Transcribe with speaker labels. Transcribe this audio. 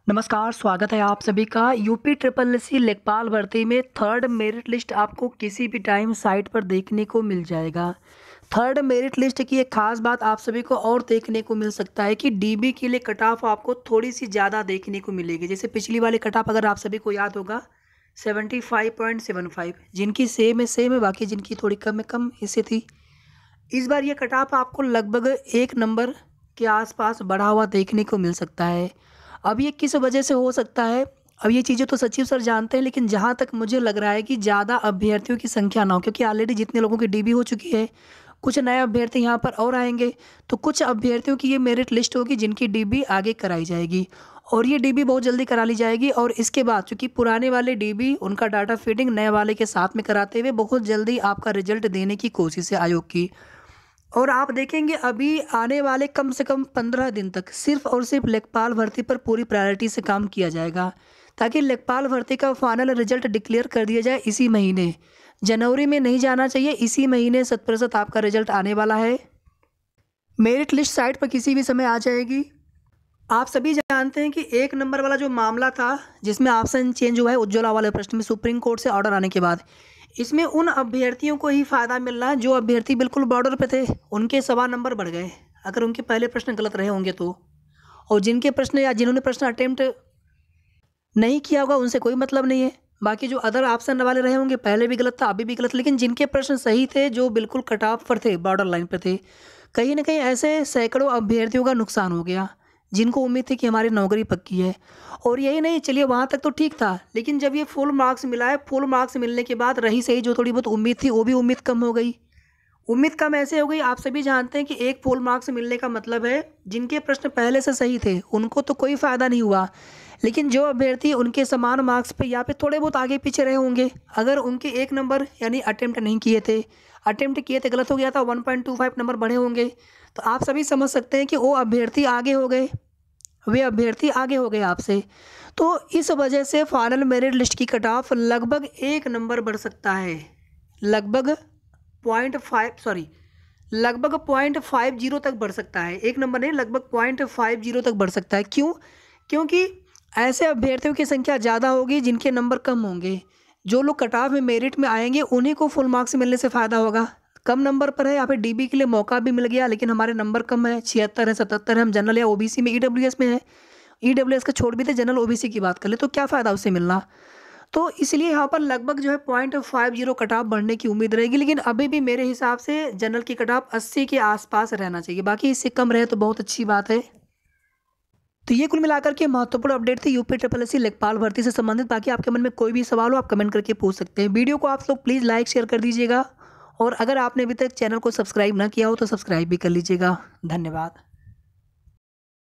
Speaker 1: नमस्कार, स्वागत है आप सभी का यूपी ट्रिपल एससी लेखपाल भर्ती में थर्ड मेरिट लिस्ट आपको किसी भी टाइम साइट पर देखने को मिल जाएगा। थर्ड मेरिट लिस्ट की एक खास बात आप सभी को और देखने को मिल सकता है कि डीबी के लिए कट ऑफ आपको थोड़ी सी ज़्यादा देखने को मिलेगी। जैसे पिछली वाली कट ऑफ अगर आप सभी को याद होगा 75.75, जिनकी सेम है, बाकी जिनकी थोड़ी कम इससे थी। इस बार ये कट ऑफ आपको लगभग 1 नंबर के आसपास बढ़ा हुआ देखने को मिल सकता है। अब ये किस वजह से हो सकता है, अब ये चीज़ें तो सचिव सर जानते हैं, लेकिन जहाँ तक मुझे लग रहा है कि ज़्यादा अभ्यर्थियों की संख्या ना हो, क्योंकि ऑलरेडी जितने लोगों की डीबी हो चुकी है, कुछ नए अभ्यर्थी यहाँ पर और आएंगे, तो कुछ अभ्यर्थियों की ये मेरिट लिस्ट होगी जिनकी डीबी आगे कराई जाएगी और ये डीबी बहुत जल्दी करा ली जाएगी। और इसके बाद चूँकि पुराने वाले डीबी उनका डाटा फीडिंग नए वाले के साथ में कराते हुए बहुत जल्दी आपका रिजल्ट देने की कोशिश है आयोग की। और आप देखेंगे अभी आने वाले कम से कम 15 दिन तक सिर्फ और सिर्फ लेखपाल भर्ती पर पूरी प्रायोरिटी से काम किया जाएगा, ताकि लेखपाल भर्ती का फाइनल रिजल्ट डिक्लेयर कर दिया जाए इसी महीने। जनवरी में नहीं जाना चाहिए, इसी महीने 100% आपका रिजल्ट आने वाला है। मेरिट लिस्ट साइट पर किसी भी समय आ जाएगी। आप सभी जानते हैं कि 1 नंबर वाला जो मामला था जिसमें ऑप्शन चेंज हुआ है उज्ज्वला वाले प्रश्न में सुप्रीम कोर्ट से ऑर्डर आने के बाद, इसमें उन अभ्यर्थियों को ही फ़ायदा मिल रहा है जो अभ्यर्थी बिल्कुल बॉर्डर पे थे, उनके सवा नंबर बढ़ गए अगर उनके पहले प्रश्न गलत रहे होंगे तो। और जिनके प्रश्न या जिन्होंने प्रश्न अटेम्प्ट नहीं किया होगा उनसे कोई मतलब नहीं है। बाकी जो अदर ऑप्शन वाले रहे होंगे पहले भी गलत था अभी भी गलत, लेकिन जिनके प्रश्न सही थे जो बिल्कुल कट ऑफ पर थे, बॉर्डर लाइन पर थे, कहीं ना कहीं ऐसे सैकड़ों अभ्यर्थियों का नुकसान हो गया जिनको उम्मीद थी कि हमारी नौकरी पक्की है। और यही नहीं, चलिए वहाँ तक तो ठीक था, लेकिन जब ये फुल मार्क्स मिला है, फुल मार्क्स मिलने के बाद रही सही जो थोड़ी बहुत उम्मीद थी वो भी उम्मीद कम हो गई। उम्मीद कम ऐसे हो गई, आप सभी जानते हैं कि एक फुल मार्क्स मिलने का मतलब है जिनके प्रश्न पहले से सही थे उनको तो कोई फ़ायदा नहीं हुआ, लेकिन जो अभ्यर्थी उनके समान मार्क्स पे या फिर थोड़े बहुत आगे पीछे रहे होंगे, अगर उनके 1 नंबर यानी अटेम्प्ट नहीं किए थे, अटेम्प्ट किए थे गलत हो गया था, 1.25 नंबर बढ़े होंगे, तो आप सभी समझ सकते हैं कि वो अभ्यर्थी आगे हो गए, वे अभ्यर्थी आगे हो गए आपसे। तो इस वजह से फाइनल मेरिट लिस्ट की कट ऑफ लगभग 1 नंबर बढ़ सकता है, लगभग 0.50 तक बढ़ सकता है। 1 नंबर नहीं, लगभग 0.50 तक बढ़ सकता है। क्यों? क्योंकि ऐसे अभ्यर्थियों की संख्या ज़्यादा होगी जिनके नंबर कम होंगे। जो लोग कट ऑफ में मेरिट में आएंगे उन्हीं को फुल मार्क्स मिलने से फ़ायदा होगा। कम नंबर पर है, यहाँ पे डीबी के लिए मौका भी मिल गया, लेकिन हमारे नंबर कम है, 76 है, 77 है, हम जनरल या ओबीसी में ईडब्ल्यूएस में है, ईडब्ल्यूएस का छोड़ भी थे, जनरल ओबीसी की बात कर ले तो क्या फ़ायदा उससे मिलना। तो इसलिए यहाँ पर लगभग जो है 0.50 कट ऑफ बढ़ने की उम्मीद रहेगी, लेकिन अभी भी मेरे हिसाब से जनरल की कट ऑफ 80 के आसपास रहना चाहिए, बाकी इससे कम रहे तो बहुत अच्छी बात है। तो ये कुल मिलाकर के महत्वपूर्ण अपडेट थी यूपी ट्रिपल एससी लेखपाल भर्ती से संबंधित। बाकी आपके मन में कोई भी सवाल हो आप कमेंट करके पूछ सकते हैं। वीडियो को आप लोग प्लीज़ लाइक शेयर कर दीजिएगा और अगर आपने अभी तक चैनल को सब्सक्राइब ना किया हो तो सब्सक्राइब भी कर लीजिएगा। धन्यवाद।